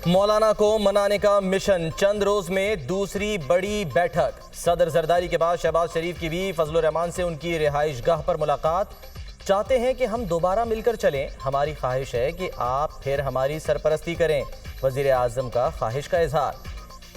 मौलाना को मनाने का मिशन, चंद रोज में दूसरी बड़ी बैठक। सदर जरदारी के बाद शहबाज शरीफ की भी फजल रहमान से उनकी रिहाइश गाह पर मुलाकात। चाहते हैं कि हम दोबारा मिलकर चलें, हमारी ख्वाहिश है कि आप फिर हमारी सरपरस्ती करें। वजीर आजम का ख्वाहिश का इजहार।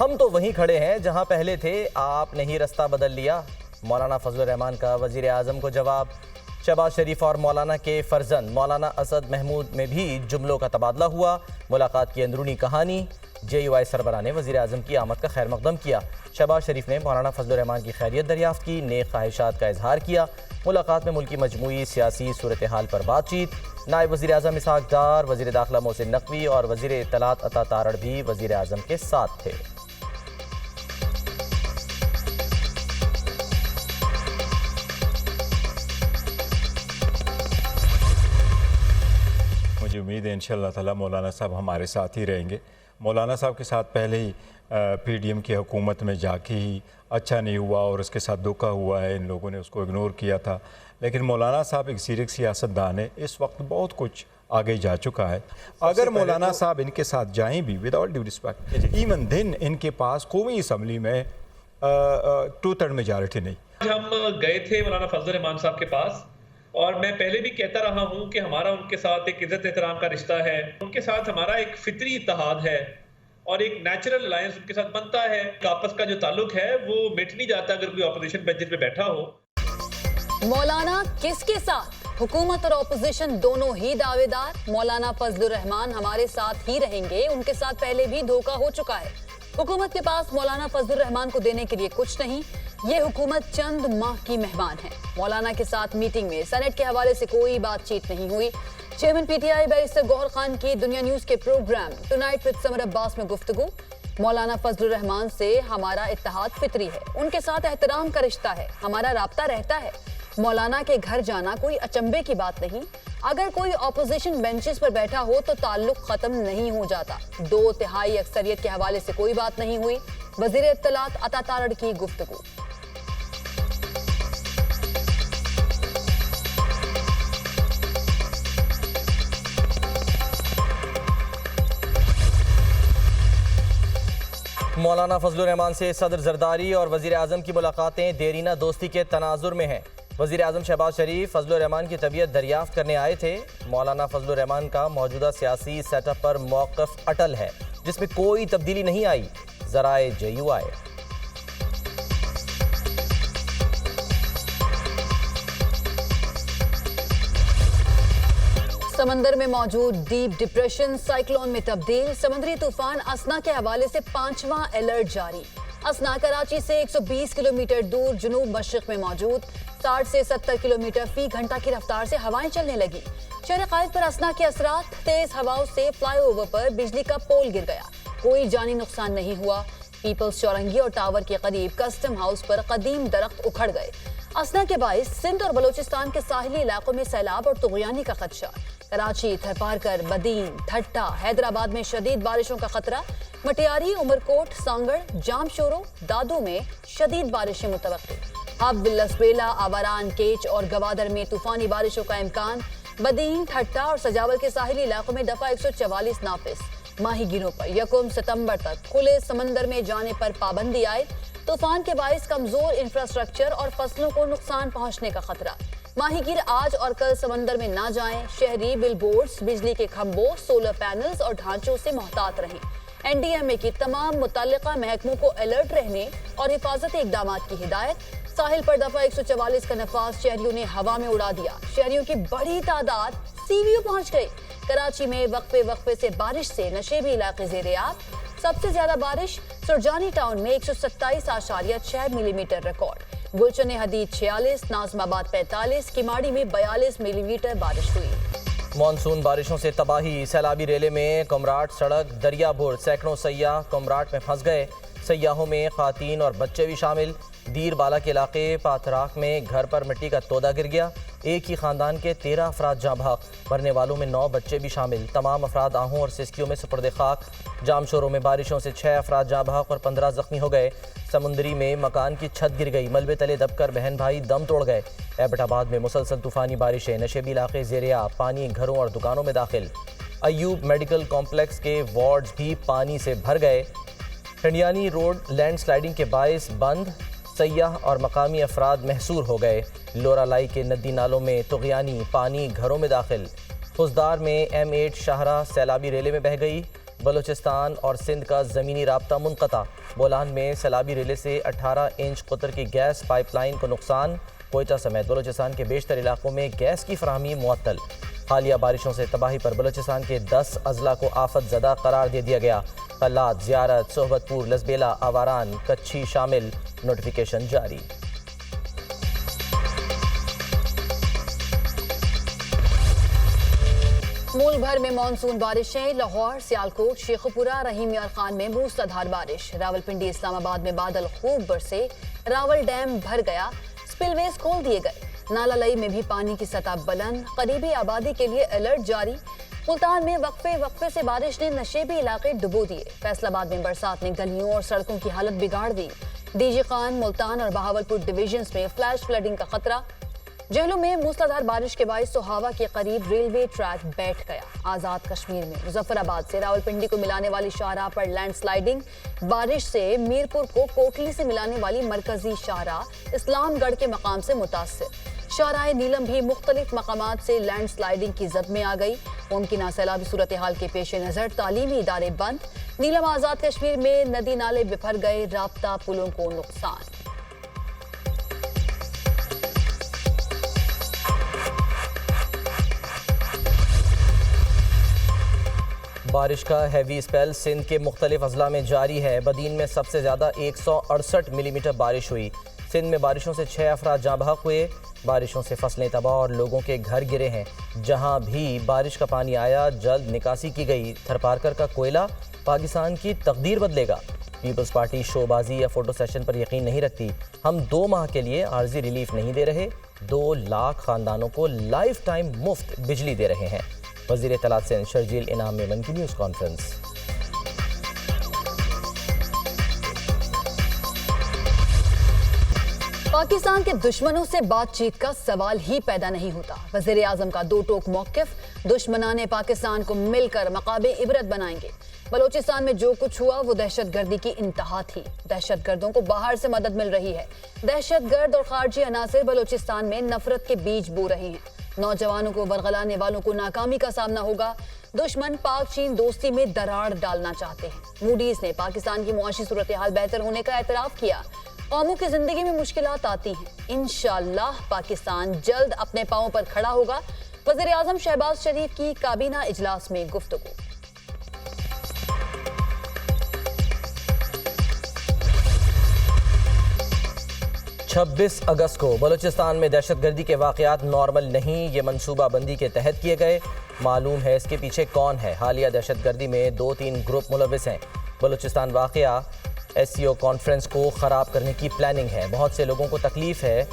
हम तो वहीं खड़े हैं जहां पहले थे, आपने ही रास्ता बदल लिया। मौलाना फजल रहमान का वजीर आजम को जवाब। शहबाज शरीफ और मौलाना के फर्जंद मौलाना असद महमूद में भी जुमलों का तबादला हुआ। मुलाकात की अंदरूनी कहानी। JUI सरबराह ने वज़ीर आज़म की आमद का खैर मकदम किया। शहबाज शरीफ ने मौलाना फजल रहमान की खैरियत दरियाफ्त की, नेक ख्वाहिशात का इजहार किया। मुलाकात में मुल्की मजमूई सियासी सूरत हाल पर बातचीत। नायब वज़ीर आज़म इसहाक डार, वज़ीर दाखिला मोहसिन नकवी और वज़ीर इत्तलात अता तारड़ भी वज़ीर आज़म के साथ थे। मुझे उम्मीद है इंशाअल्लाह ताला मौलाना साहब हमारे साथ ही रहेंगे। मौलाना साहब के साथ पहले ही PDM की हुकूमत में जाके ही अच्छा नहीं हुआ और उसके साथ धोखा हुआ है, इन लोगों ने उसको इग्नोर किया था। लेकिन मौलाना साहब एक सीरियस सियासतदान है, इस वक्त बहुत कुछ आगे जा चुका है। अगर मौलाना साहब इनके साथ जाएँ भी, विदाउट ड्यू रिस्पेक्ट, इवन दिन इनके पास कौमी असम्बली में 2/3 मेजॉरिटी नहीं। हम गए थे मौलाना फजल रहमान साहब के पास और मैं पहले भी कहता रहा हूं कि हमारा उनके साथ एक इज्जत एहतराम का रिश्ता है। उनके साथ हमारा एक फितरी इत्तेहाद है और एक नेचुरल अलायंस उनके साथ बनता है। आपस का जो ताल्लुक है वो मिट नहीं जाता अगर कोई अपोजिशन बेंचेस पे बैठा हो। मौलाना किसके साथ? हुकूमत और अपोजिशन दोनों ही दावेदार। मौलाना फजल रहमान हमारे साथ ही रहेंगे, उनके साथ पहले भी धोखा हो चुका है। हुकूमत के पास मौलाना फजल रहमान को देने के लिए कुछ नहीं। ये हुकूमत चंद माह की मेहमान है। मौलाना के साथ मीटिंग में सेनेट के हवाले से कोई बातचीत नहीं हुई। Chairman PTI barrister Gauhar Khan की दुनिया न्यूज के programme tonight with Samar Abbas में गुफ्तगू। मौलाना फजल रहमान से हमारा इत्तेहाद फितरी है, उनके साथ एहतराम का रिश्ता है, हमारा राब्ता रहता है। मौलाना के घर जाना कोई अचंभे की बात नहीं। अगर कोई ऑपोजिशन बेंचेस पर बैठा हो तो ताल्लुक खत्म नहीं हो जाता। 2/3 अक्सरियत के हवाले से कोई बात नहीं हुई। वजीर इत्तलात अता तारड़ की गुफ्तगू। मौलाना फजल रहमान से सदर जरदारी और वज़ीर आज़म की मुलाकातें देरीना दोस्ती के तनाजुर में हैं। वज़ीर आज़म शहबाज शरीफ फजल रहमान की तबीयत दरियाफ्त करने आए थे। मौलाना फजल रहमान का मौजूदा सियासी सेटअप पर मौक़िफ़ अटल है, जिसमें कोई तब्दीली नहीं आई। ज़राए JUI। समंदर में मौजूद डीप डिप्रेशन साइक्लोन में तब्दील। समुद्री तूफान असना के हवाले से 5वां अलर्ट जारी। असना कराची से 120 किलोमीटर दूर जुनूब मशरिक में मौजूद। 60 से 70 किलोमीटर फी घंटा की रफ्तार से हवाएं चलने लगी। शहर कायद पर असना के असरात। तेज हवाओं से फ्लाईओवर पर बिजली का पोल गिर गया, कोई जानी नुकसान नहीं हुआ। पीपल्स चौरंगी और टावर के करीब कस्टम हाउस पर कदीम दरख्त उखड़ गए। असना के बाइस सिंध और बलोचिस्तान के साहिली इलाकों में सैलाब और तुगयानी का खदशा। कराची, थरपारकर, बदीन, ठट्टा, हैदराबाद में शदीद बारिशों का खतरा। मटियारी, उमरकोट, सांगड़, जामशोरो, दादू में शदीद बारिशें मुतवक्की। अब लसबेला, आवारान, केच और गवादर में तूफानी बारिशों का इम्कान। बदीन, ठट्टा और सजावल के साहिली इलाकों में दफा 144 नाफिस। माहीगीरों पर 1 सितंबर तक खुले समंदर में जाने पर पाबंदी आए। तूफान के बाइस कमजोर इंफ्रास्ट्रक्चर और फसलों को नुकसान पहुंचने का खतरा। माहीगीर आज और कल समंदर में ना जाएं। शहरी बिलबोर्ड्स, बिजली के खंभों, सोलर पैनल्स और ढांचों से मोहतात रहें। NDMA की तमाम मुतल्लिका महकमों को अलर्ट रहने और हिफाजती इकदाम की हिदायत। साहिल पर दफा 144 का नफाज शहरियों ने हवा में उड़ा दिया। शहरियों की बड़ी तादाद CVO पहुंच गई। कराची में वक्फे से बारिश से नशेबी इलाके ज़ेर-ए-आब। सबसे ज्यादा बारिश सुरजानी टाउन में 127.6 मिलीमीटर रिकॉर्ड। गुलशन हदीद 46, नाजमाबाद 45, किमाड़ी में 42 मिलीमीटर बारिश हुई। मानसून बारिशों से तबाही। सैलाबी रेले में कुमराट सड़क दरियाबुर, सैकड़ों सयाह कुमराट में फंस गए। सयाहों में खातीन और बच्चे भी शामिल। दीर बाला के इलाके पाथराख में घर पर मिट्टी का तोदा गिर गया। एक ही खानदान के 13 अफराद जाँ भाग, मरने वालों में 9 बच्चे भी शामिल। तमाम अफराद आहों और सिस्कियों में सुपर्द खाक। जामशोरों में बारिशों से 6 अफराद जाँ भाग और 15 जख्मी हो गए। समुंदरी में मकान की छत गिर गई, मलबे तले दबकर बहन भाई दम तोड़ गए। एबटाबाद में मुसलसल तूफानी बारिशें, नशेबी इलाके ज़ेर-ए-आब, पानी घरों और दुकानों में दाखिल। अयूब मेडिकल कॉम्प्लेक्स के वार्ड्स भी पानी से भर गए। टंडियानी रोड लैंडस्लाइडिंग के बायस बंद, सयाह और मकामी अफराद महसूर हो गए। लोरालाई के नदी नालों में तुग़यानी पानी घरों में दाखिल। खुजदार में M8 शाहरा सैलाबी रेले में बह गई। बलूचिस्तान और सिंध का ज़मीनी राब्ता मुनक़ता। बोलान में सैलाबी रेले से 18 इंच कुतर की गैस पाइपलाइन को नुकसान। कोयटा समेत बलूचिस्तान के बेशतर इलाकों में गैस की फराहमी मुअत्तल। हालिया बारिशों से तबाही पर बलूचिस्तान के 10 अजला को आफत ज़दा करार दे दिया गया। कल्लात, ज़ियारत, सोहबतपुर, लसबेला, आवारान, कच्छी शामिल। नोटिफिकेशन जारी। मुल्क भर में मानसून बारिशें। लाहौर, सियालकोट, शेखुपुरा, रहीम यार खान में मूसलाधार बारिश। रावलपिंडी, इस्लामाबाद में बादल खूब बरसे। रावल डैम भर गया। स्पिलवेज खोल दिए गए। नाला लई में भी पानी की सतह बुलंद। करीबी आबादी के लिए अलर्ट जारी। मुल्तान में वक्फे से बारिश ने नशेबी इलाके डुबो दिए। फैसलाबाद में बरसात ने गलियों और सड़कों की हालत बिगाड़ दी। डीजी खान, मुल्तान और बहावलपुर डिवीजन्स में फ्लैश फ्लडिंग का खतरा। जेहलों में मूसलाधार बारिश के बायस सोहावा के करीब रेलवे ट्रैक बैठ गया। आजाद कश्मीर में मुजफ्फराबाद से रावलपिंडी को मिलाने वाली शाहराह पर लैंडस्लाइडिंग। बारिश से मीरपुर को कोटली से मिलाने वाली मरकजी शाहराह इस्लामगढ़ के मकाम से मुतासिर। शाहराह नीलम भी मुख्तलिफ मकामात से लैंडस्लाइडिंग की जद में आ गई। मुमकिन सैलाबी सूरत हाल के पेश नज़र तालीमी इदारे बंद। नीलम आजाद कश्मीर में नदी नाले बिफर गए। राब्ता पुलों को नुकसान। बारिश का हैवी स्पेल सिंध के मुख्तलिफ अजला में जारी है। बदीन में सबसे ज़्यादा 168 मिलीमीटर बारिश हुई। सिंध में बारिशों से 6 अफराद जाँ बहक हुए। बारिशों से फसलें तबाह और लोगों के घर गिरे हैं। जहां भी बारिश का पानी आया जल्द निकासी की गई। थरपारकर का कोयला पाकिस्तान की तकदीर बदलेगा। पीपल्स पार्टी शोबाजी या फोटो सेशन पर यकीन नहीं रखती। हम 2 माह के लिए आर्जी रिलीफ नहीं दे रहे। 2 लाख खानदानों को लाइफ टाइम मुफ्त बिजली दे रहे हैं। वज़ीर इत्तलात सिंध शर्जील इनाम मेमन की न्यूज़ कॉन्फ्रेंस। पाकिस्तान के दुश्मनों से बातचीत का सवाल ही पैदा नहीं होता। वज़ीर आज़म का दो टोक मौक़िफ़। दुश्मनाने पाकिस्तान को मिलकर मकाबे इबरत बनाएंगे। बलूचिस्तान में जो कुछ हुआ वो दहशतगर्दी की इंतहा थी। दहशतगर्दों को बाहर से मदद मिल रही है। दहशतगर्द और खारजी अनासिर बलूचिस्तान में नफरत के बीज बो रहे हैं। नौजवानों को वरगलाने वालों को नाकामी का सामना होगा। दुश्मन पाक चीन दोस्ती में दरार डालना चाहते हैं। मूडीज ने पाकिस्तान की मुआशी सूरत हाल बेहतर होने का एतराफ़ किया। कौमों की जिंदगी में मुश्किलात आती हैं। इंशाअल्लाह पाकिस्तान जल्द अपने पांवों पर खड़ा होगा। वज़ीर आज़म शहबाज शरीफ की काबीना इजलास में गुफ्तगू। 26 अगस्त को बलूचिस्तान में दहशतगर्दी के वाक़यात नॉर्मल नहीं, ये मनसूबा बंदी के तहत किए गए। मालूम है इसके पीछे कौन है। हालिया दहशतगर्दी में 2-3 ग्रुप मुलविस हैं। बलूचिस्तान वाक़या SCO कॉन्फ्रेंस को ख़राब करने की प्लानिंग है। बहुत से लोगों को तकलीफ है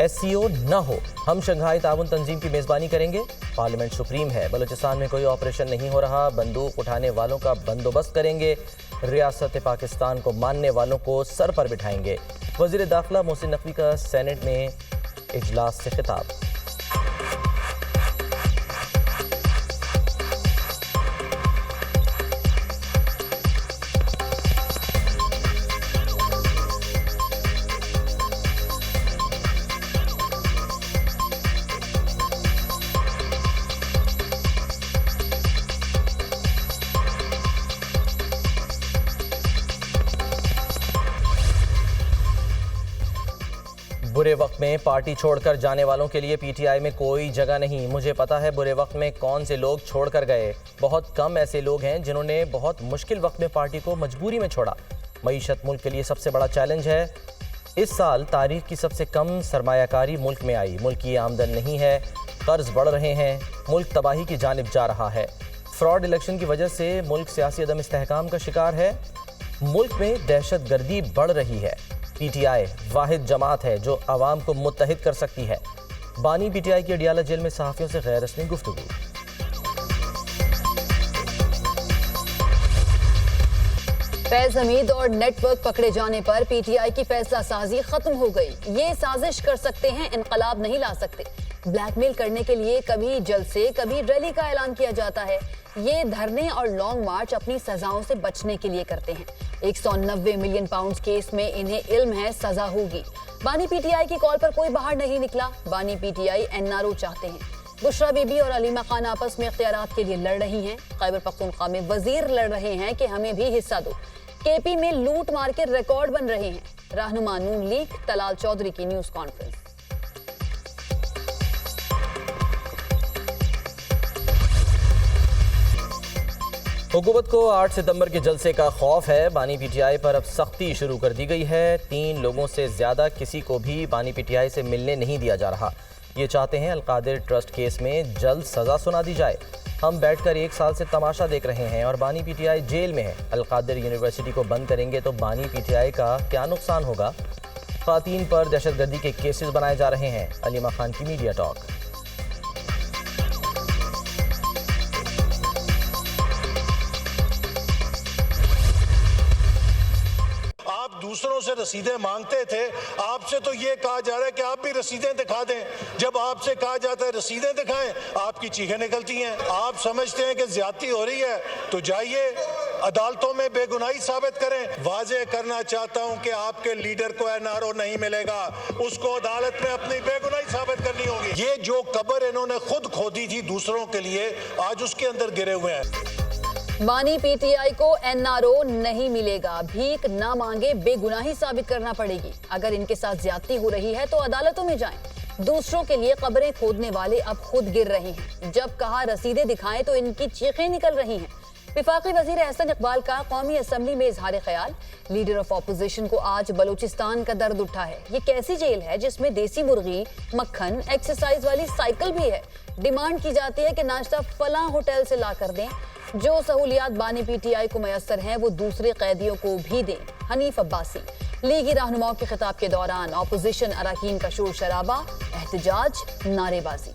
SCO न हो। हम शंघाई ताउन तंजीम की मेज़बानी करेंगे। पार्लियामेंट सुप्रीम है। बलूचिस्तान में कोई ऑपरेशन नहीं हो रहा। बंदूक उठाने वालों का बंदोबस्त करेंगे। रियासत पाकिस्तान को मानने वालों को सर पर बिठाएंगे। वज़ीर दाखिला मोहसिन नकवी का सेनेट में इजलास से खिताब। बुरे वक्त में पार्टी छोड़कर जाने वालों के लिए PTI में कोई जगह नहीं। मुझे पता है बुरे वक्त में कौन से लोग छोड़कर गए। बहुत कम ऐसे लोग हैं जिन्होंने बहुत मुश्किल वक्त में पार्टी को मजबूरी में छोड़ा। मईशत मुल्क के लिए सबसे बड़ा चैलेंज है। इस साल तारीख की सबसे कम सरमायाकारी मुल्क में आई। मुल्क की आमदन नहीं है, कर्ज बढ़ रहे हैं, मुल्क तबाही की जानिब जा रहा है। फ्रॉड इलेक्शन की वजह से मुल्क सियासी अदम इस्तेहकाम का शिकार है। मुल्क में दहशत गर्दी बढ़ रही है। PTI वाहिद जमात है जो आवाम को मुत्तहिद कर सकती है। बानी PTI की अडियाला जेल में सहाफ़ियों से गैर रस्मी गुफ्तगू। फैज़ हमीद और नेटवर्क पकड़े जाने पर PTI की फैसला साजी खत्म हो गई। ये साजिश कर सकते हैं, इनकलाब नहीं ला सकते। ब्लैकमेल करने के लिए कभी जलसे कभी रैली का ऐलान किया जाता है। ये धरने और लॉन्ग मार्च अपनी सजाओं से बचने के लिए करते हैं। 190 मिलियन पाउंड केस में इन्हें इल्म है सजा होगी। बानी पीटीआई की कॉल पर कोई बाहर नहीं निकला। बानी पीटीआई एनआरओ चाहते हैं। बुशरा बीबी और अलीमा खान आपस में इख्तियारात के लिए लड़ रही हैं। खैबर पख्तूनख्वा में वजीर लड़ रहे हैं कि हमें भी हिस्सा दो। केपी में लूट मार के रिकॉर्ड बन रहे हैं। रहनुमा नून लीग तलाल चौधरी की न्यूज कॉन्फ्रेंस। हुकूमत को 8 सितंबर के जलसे का खौफ है। बानी पीटीआई पर अब सख्ती शुरू कर दी गई है। 3 लोगों से ज्यादा किसी को भी बानी पीटीआई से मिलने नहीं दिया जा रहा। ये चाहते हैं अलकादिर ट्रस्ट केस में जल्द सजा सुना दी जाए। हम बैठकर 1 साल से तमाशा देख रहे हैं और बानी पीटीआई जेल में है। अलकादिर यूनिवर्सिटी को बंद करेंगे तो बानी पीटीआई का क्या नुकसान होगा। ख़वातीन पर दहशतगर्दी के केसेस बनाए जा रहे हैं। अलीमा खान की मीडिया टॉक। दूसरों से रसीदें मांगते थे, आपसे तो ये कहा जा रहा है कि आप भी रसीदें दिखा दें। जब आपसे कहा जाता है रसीदें दिखाएं, आपकी चीखें निकलती हैं। आप समझते हैं कि ज्यादती हो रही है तो जाइए अदालतों में बेगुनाही साबित करें। वाजे करना चाहता हूं कि आपके लीडर को एनआरओ नहीं मिलेगा, उसको अदालत में अपनी बेगुनाही साबित करनी होगी। ये जो कब्र इन्होंने खुद खोदी थी दूसरों के लिए, आज उसके अंदर गिरे हुए हैं। बानी पीटीआई को एनआरओ नहीं मिलेगा। भीख ना मांगे, बेगुनाही साबित करना पड़ेगी। अगर इनके साथ ज्यादती हो रही है तो अदालतों में जाएं। दूसरों के लिए कब्रें खोदने वाले अब खुद गिर रहे हैं। जब कहा रसीदें दिखाएं तो इनकी चीखें निकल रही हैं। विफाकी वजीर एहसन इकबाल का कौमी असम्बली में इजहार ख्याल। लीडर ऑफ ऑपोजिशन को आज बलूचिस्तान का दर्द उठा है। ये कैसी जेल है जिसमें देसी मुर्गी, मक्खन, एक्सरसाइज वाली साइकिल भी है। डिमांड की जाती है कि नाश्ता फलां होटल से ला कर दें। जो सहूलियात बानी पीटीआई को मयसर हैं वो दूसरे कैदियों को भी दें। हनीफ अब्बासी। लीगी रहनुमाओं के खिताब के दौरान ऑपोजिशन अरकान का शोर शराबा, एहतजाज, नारेबाजी।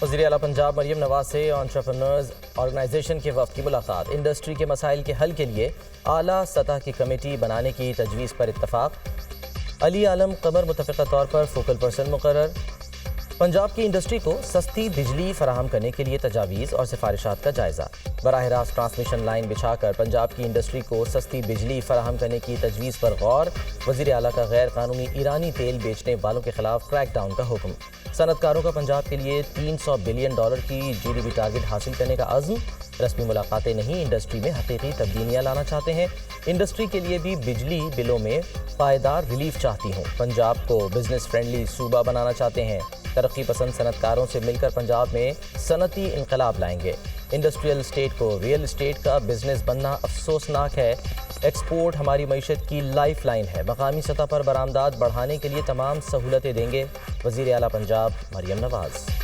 वज़ीर आला पंजाब मरियम नवाज से एंटरप्रेन्योर्स ऑर्गेनाइजेशन के वफ़द की मुलाकात। इंडस्ट्री के मसाइल के हल के लिए आला सतह की कमेटी बनाने की तजवीज़ पर इत्तफाक। अली आलम कमर मुतफ़िक़ा तौर पर फोकल पर्सन मुकर्रर। पंजाब की इंडस्ट्री को सस्ती बिजली फराहम करने के लिए तजावीज़ और सिफारिशात का जायज़ा। बराह रास्त ट्रांसमिशन लाइन बिछाकर पंजाब की इंडस्ट्री को सस्ती बिजली फराहम करने की तजवीज़ पर गौर। वज़ीर आला का गैर कानूनी ईरानी तेल बेचने वालों के खिलाफ क्रैकडाउन का हुक्म। सनतकारों का पंजाब के लिए $300 बिलियन की GDP टारगेट हासिल करने का अज़्म। रस्मी मुलाकातें नहीं, इंडस्ट्री में हकीकी तब्दीलियाँ लाना चाहते हैं। इंडस्ट्री के लिए भी बिजली बिलों में पायदार रिलीफ चाहती हूँ। पंजाब को बिजनेस फ्रेंडली सूबा बनाना चाहते हैं। तरक्की पसंद सनतकारों से मिलकर पंजाब में सनती इनकलाब लाएंगे। इंडस्ट्रियल स्टेट को रियल एस्टेट का बिजनेस बनना अफसोसनाक है। एक्सपोर्ट हमारी मईशत की लाइफ लाइन है। मकामी सतह पर बरामदात बढ़ाने के लिए तमाम सहूलतें देंगे। वज़ीर आला पंजाब मरियम नवाज।